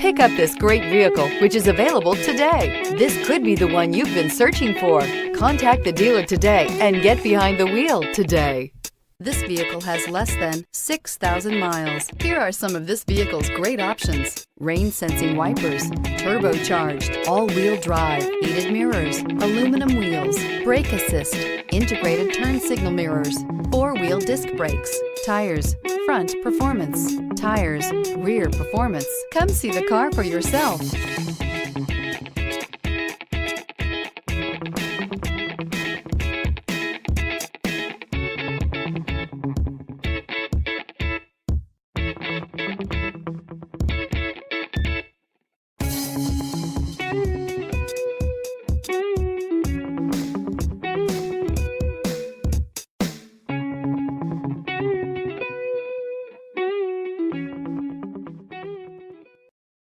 Pick up this great vehicle, which is available today. This could be the one you've been searching for. Contact the dealer today and get behind the wheel today. This vehicle has less than 6,000 miles. Here are some of this vehicle's great options: rain-sensing wipers, turbocharged, all-wheel drive, heated mirrors, aluminum wheels, brake assist, integrated turn signal mirrors, four-wheel disc brakes, tires, front performance, tires, rear performance. Come see the car for yourself.